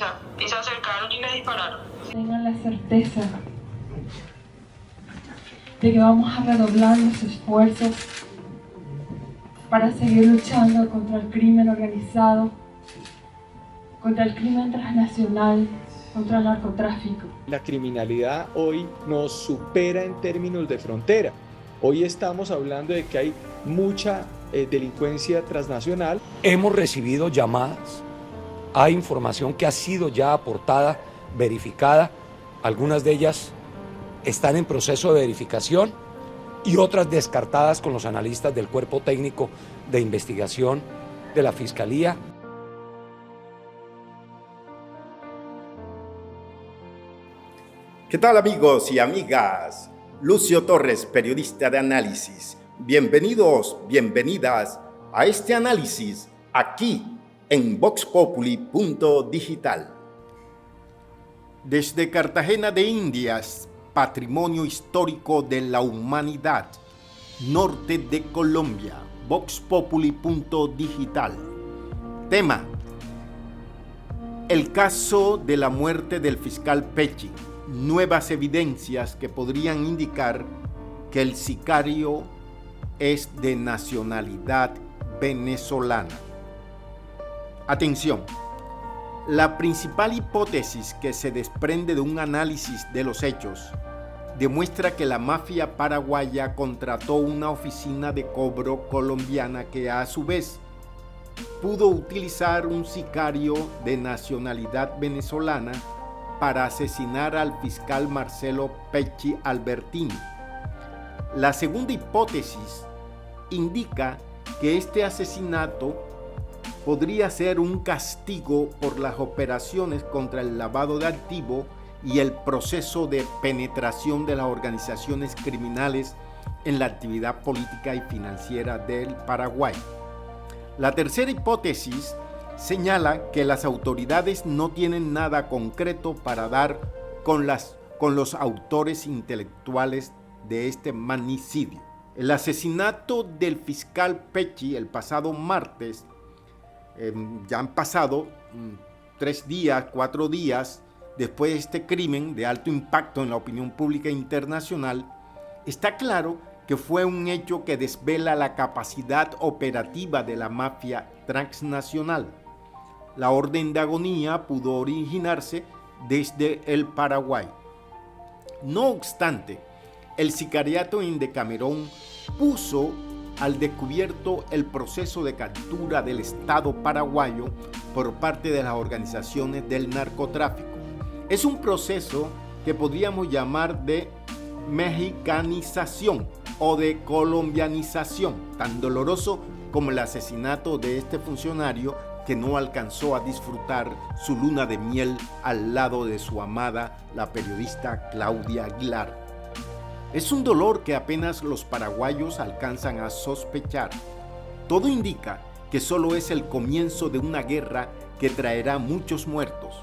sea, y se acercaron y le dispararon. Tengan la certeza de que vamos a redoblar los esfuerzos para seguir luchando contra el crimen organizado, contra el crimen transnacional, contra el narcotráfico. La criminalidad hoy nos supera en términos de frontera. Hoy estamos hablando de que hay mucha delincuencia transnacional. Hemos recibido llamadas, hay información que ha sido ya aportada, verificada, algunas de ellas están en proceso de verificación y otras descartadas con los analistas del Cuerpo Técnico de Investigación de la Fiscalía. ¿Qué tal, amigos y amigas? Lucio Torres, periodista de análisis. Bienvenidos, bienvenidas a este análisis aquí en voxpopuli.digital. Desde Cartagena de Indias, patrimonio histórico de la humanidad, norte de Colombia, voxpopuli.digital. Tema: el caso de la muerte del fiscal Pecci. Nuevas evidencias que podrían indicar que el sicario es de nacionalidad venezolana. Atención, la principal hipótesis que se desprende de un análisis de los hechos demuestra que la mafia paraguaya contrató una oficina de cobro colombiana que a su vez pudo utilizar un sicario de nacionalidad venezolana para asesinar al fiscal Marcelo Pecci Albertini. La segunda hipótesis indica que este asesinato podría ser un castigo por las operaciones contra el lavado de activos y el proceso de penetración de las organizaciones criminales en la actividad política y financiera del Paraguay. La tercera hipótesis señala que las autoridades no tienen nada concreto para dar con los autores intelectuales de este magnicidio. El asesinato del fiscal Pecci el pasado martes, ya han pasado 4 días después de este crimen de alto impacto en la opinión pública internacional, está claro que fue un hecho que desvela la capacidad operativa de la mafia transnacional. La orden de agonía pudo originarse desde el Paraguay. No obstante, el sicariato en Decamerón puso al descubierto el proceso de captura del Estado paraguayo por parte de las organizaciones del narcotráfico. Es un proceso que podríamos llamar de mexicanización o de colombianización, tan doloroso como el asesinato de este funcionario que no alcanzó a disfrutar su luna de miel al lado de su amada, la periodista Claudia Aguilar. Es un dolor que apenas los paraguayos alcanzan a sospechar. Todo indica que solo es el comienzo de una guerra que traerá muchos muertos.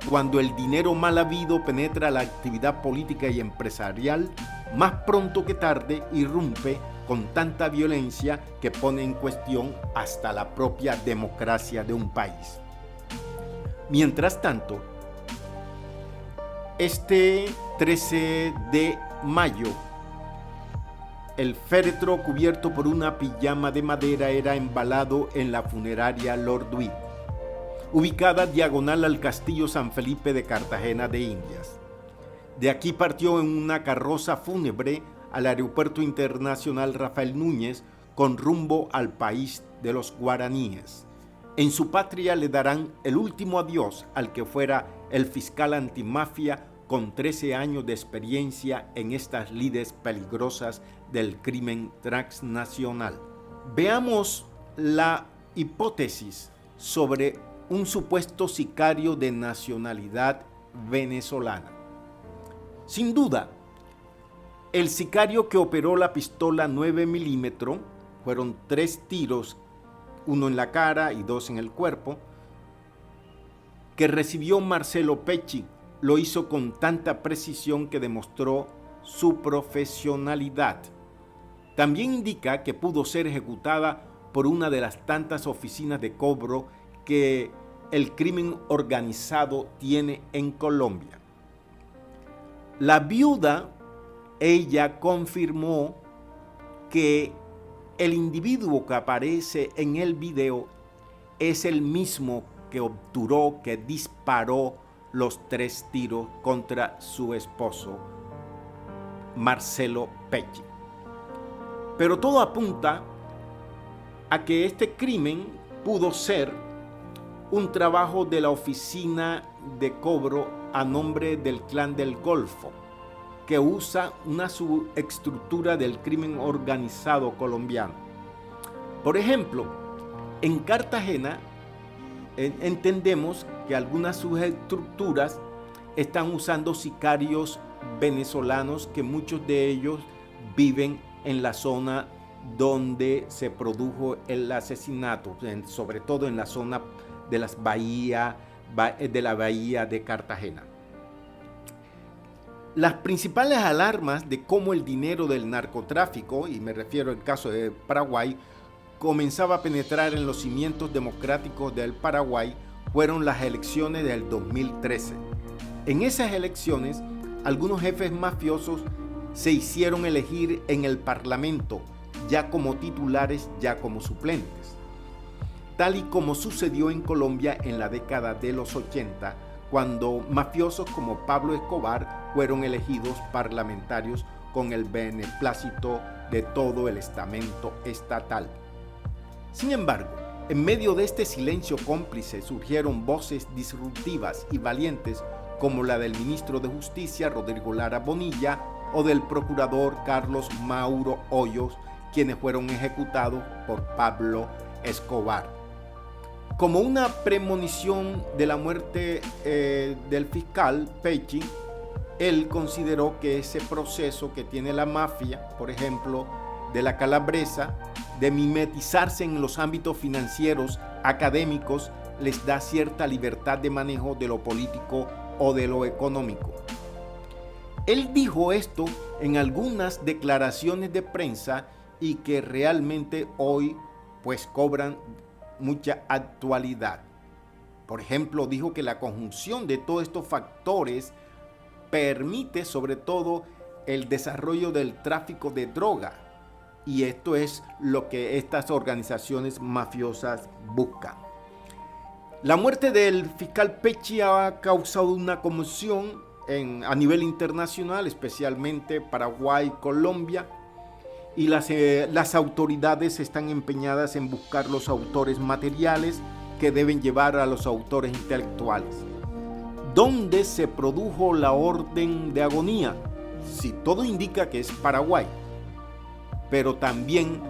Cuando el dinero mal habido penetra la actividad política y empresarial, más pronto que tarde irrumpe con tanta violencia que pone en cuestión hasta la propia democracia de un país. Mientras tanto, este 13 de mayo, el féretro cubierto por una pijama de madera era embalado en la funeraria Lord Wick, ubicada diagonal al Castillo San Felipe de Cartagena de Indias. De aquí partió en una carroza fúnebre al Aeropuerto Internacional Rafael Núñez con rumbo al país de los guaraníes. En su patria le darán el último adiós al que fuera el fiscal antimafia con 13 años de experiencia en estas lides peligrosas del crimen transnacional. Veamos la hipótesis sobre un supuesto sicario de nacionalidad venezolana. Sin duda, el sicario que operó la pistola 9 milímetros, fueron 3 tiros, uno en la cara y 2 en el cuerpo, que recibió Marcelo Pecci, lo hizo con tanta precisión que demostró su profesionalidad. También indica que pudo ser ejecutada por una de las tantas oficinas de cobro que el crimen organizado tiene en Colombia. La viuda, ella confirmó que el individuo que aparece en el video es el mismo que obturó, que disparó los 3 tiros contra su esposo, Marcelo Pecci. Pero todo apunta a que este crimen pudo ser un trabajo de la oficina de cobro a nombre del Clan del Golfo, que usa una subestructura del crimen organizado colombiano. Por ejemplo, en Cartagena entendemos que algunas subestructuras están usando sicarios venezolanos, que muchos de ellos viven en la zona donde se produjo el asesinato, sobre todo en la zona de la bahía de Cartagena. Las principales alarmas de cómo el dinero del narcotráfico, y me refiero al caso de Paraguay, comenzaba a penetrar en los cimientos democráticos del Paraguay fueron las elecciones del 2013. En esas elecciones, algunos jefes mafiosos se hicieron elegir en el Parlamento, ya como titulares, ya como suplentes. Tal y como sucedió en Colombia en la década de los 80, cuando mafiosos como Pablo Escobar fueron elegidos parlamentarios con el beneplácito de todo el estamento estatal. Sin embargo, en medio de este silencio cómplice surgieron voces disruptivas y valientes como la del ministro de Justicia, Rodrigo Lara Bonilla, o del procurador Carlos Mauro Hoyos, quienes fueron ejecutados por Pablo Escobar. Como una premonición de la muerte del fiscal Pecci, él consideró que ese proceso que tiene la mafia, por ejemplo, de la Calabresa, de mimetizarse en los ámbitos financieros, académicos, les da cierta libertad de manejo de lo político o de lo económico. Él dijo esto en algunas declaraciones de prensa y que realmente hoy pues cobran mucha actualidad. Por ejemplo, dijo que la conjunción de todos estos factores permite sobre todo el desarrollo del tráfico de droga, y esto es lo que estas organizaciones mafiosas buscan. La muerte del fiscal Pecci ha causado una conmoción a nivel internacional, especialmente Paraguay, Colombia, y las autoridades están empeñadas en buscar los autores materiales que deben llevar a los autores intelectuales. ¿Dónde se produjo la orden de agonía? Si todo indica que es Paraguay, pero también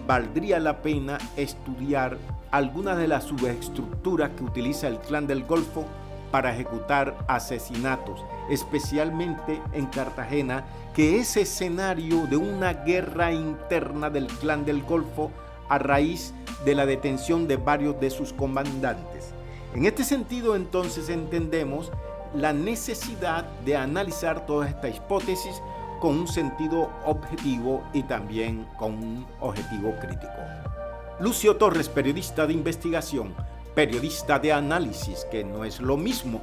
valdría la pena estudiar algunas de las subestructuras que utiliza el Clan del Golfo para ejecutar asesinatos, especialmente en Cartagena, que es escenario de una guerra interna del Clan del Golfo a raíz de la detención de varios de sus comandantes. En este sentido, entonces, entendemos la necesidad de analizar toda esta hipótesis con un sentido objetivo y también con un objetivo crítico. Lucio Torres, periodista de investigación, periodista de análisis, que no es lo mismo.